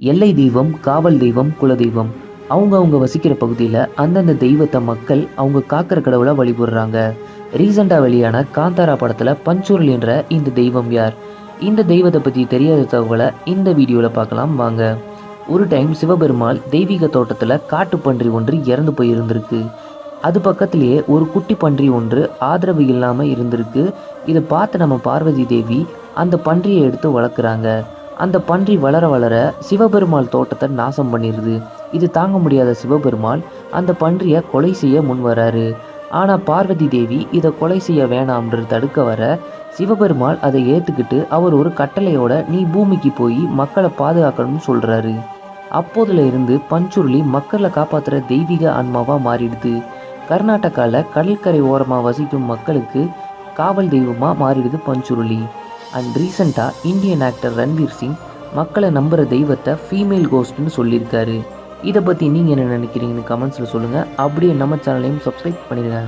எல்லை தெய்வம், காவல் தெய்வம், குலதெய்வம். அவங்க வசிக்கிற பகுதியில் அந்தந்த தெய்வத்தை மக்கள் அவங்க காக்கிற கடவுளை வழிபடுறாங்க. ரீசெண்டாக வெளியான காந்தாரா படத்தில் பஞ்சூரல் என்ற இந்த தெய்வம் யார்? இந்த தெய்வத்தை பற்றி தெரியாத தகவலை இந்த வீடியோவில் பார்க்கலாம் வாங்க. ஒரு டைம் சிவபெருமாள் தெய்வீக தோட்டத்தில் காட்டுப்பன்றி ஒன்று இறந்து போயிருந்திருக்கு. அது பக்கத்திலேயே ஒரு குட்டி பன்றி ஒன்று ஆதரவு இல்லாமல் இருந்திருக்கு. இதை பார்த்து நம்ம பார்வதி தேவி அந்த பன்றியை எடுத்து வளர்க்குறாங்க. அந்த பன்றி வளர வளர சிவபெருமாள் தோட்டத்தை நாசம் பண்ணிடுது. இது தாங்க முடியாத சிவபெருமாள் அந்த பன்றியை கொலை செய்ய முன் வராரு. ஆனால் பார்வதி தேவி இதை கொலை செய்ய வேணாம்ன்று தடுக்க வர சிவபெருமாள் அதை ஏற்றுக்கிட்டு அவர் ஒரு கட்டளையோட நீ பூமிக்கு போய் மக்களை பாதுகாக்கணும்னு சொல்கிறாரு. அப்போதுல இருந்து பஞ்சுருளி மக்களை காப்பாற்றுற தெய்வீக ஆன்மாவாக மாறிடுது. கர்நாடகாவில் கடற்கரை ஓரமாக வசிக்கும் மக்களுக்கு காவல் தெய்வமாக மாறிடுது பஞ்சுருளி. அண்ட் ரீசெண்டாக இந்தியன் ஆக்டர் ரன்வீர் சிங் மக்களை நம்புகிற தெய்வத்தை ஃபீமேல் கோஸ்ட்னு சொல்லியிருக்காரு. இதை பற்றி நீங்கள் என்ன நினைக்கிறீங்கன்னு கமெண்ட்ஸில் சொல்லுங்கள். அப்படியே நம்ம சேனலையும் சப்ஸ்கிரைப் பண்ணிடுங்க.